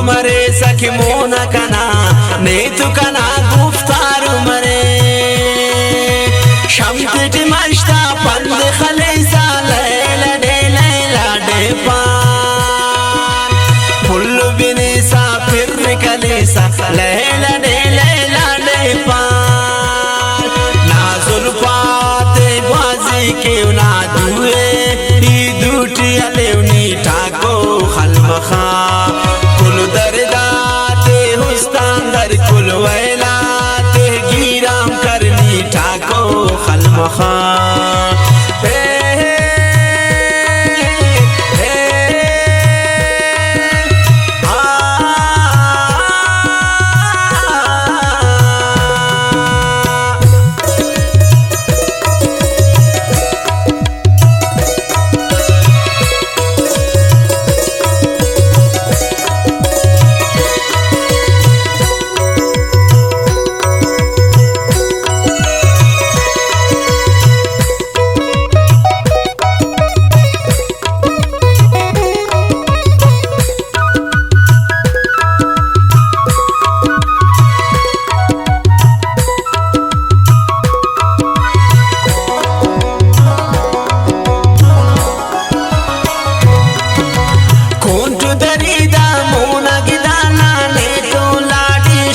मरे सखी मोना कना ने तू कना गुफ्तार मरे शमत मश्ता पंद खलेसा लैला डे पान फुल बिनेसा फिर कलेसा लैला डे पान नाजुल पाते बाजी के ना दुए दूटी अलेवनी ठाको खलमखा कुल दरदाते हुस्तान दर कुल वैलाते गिराम करनी ठाको खलमखा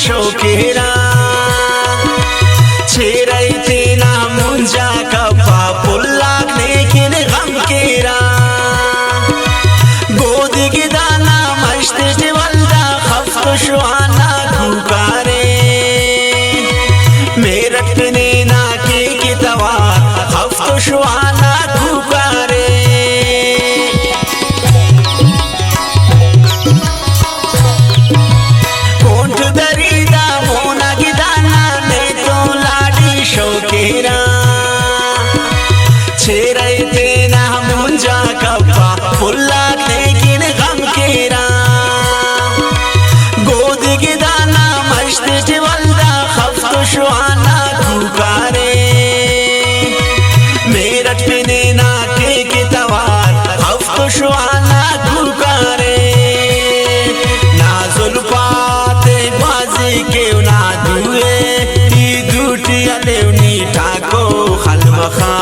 शोकेरा छेरई तेना मुंजा कपा पुल्ला लेकिन गम केरा गोद की दाना मस्त वल्दा खफ्त शुआना खुकारे मेरठ ने ना के तवार खफ्त शुआना खुकारे शोकेरा छेरई तेना मुंजा कपा पुल्ला लेकिन गम केरा गोद की दाना मस्त वल्दा खफ्त शुआना खुकारे मेरठ ने ना के तवार खफ्त शुआना खुकारे नाजुल पाते बाजी के ना दुए अलेवनी ठाको खलमखा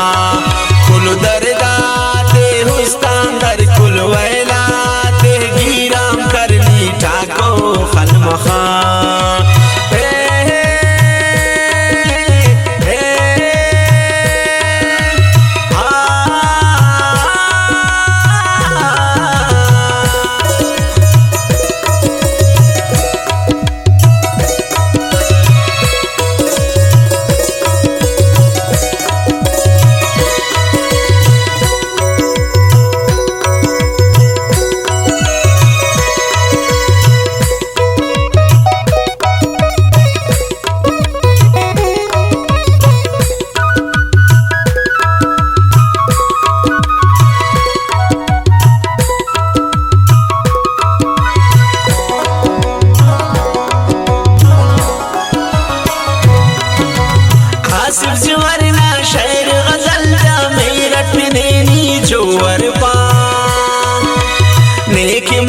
कुल दरदाते हुस्तान दर कुल वैलाते गिराम करनी ठाको खलमखा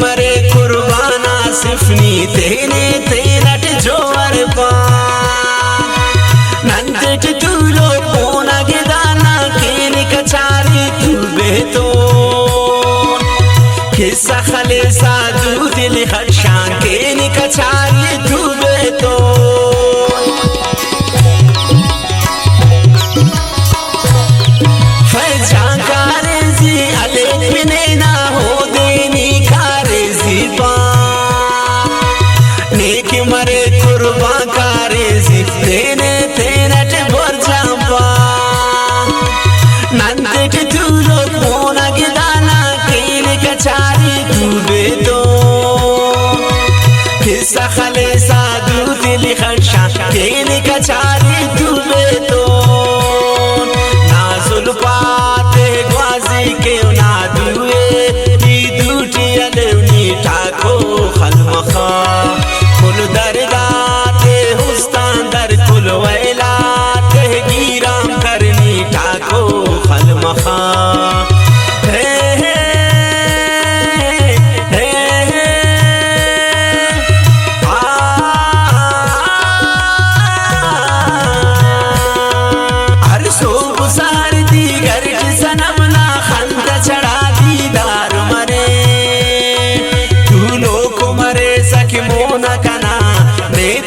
मरे कुर्बाना सिफनी तेने तेरट जोर पा नंदट तूलो पोना के दाना केन कचारी तू बेतो किस्सा खले साधु दिल खशान केन कचारी तू बेतो मरे कुर्बा कारे तेने तेरट बोर जापा नंदट दूलो पोना के दाना केन कचारी तू बेतो किस्सा खले साधु दिल खर्शा केन कचारी तू बेतो नाजुल पाते ग्वाजी के ना दुए दूटी अलेवनी ठाको खलमखा कुल दरदाते हुस्तान दर कुल वैलाते गिराम करनी ठाको खलमखा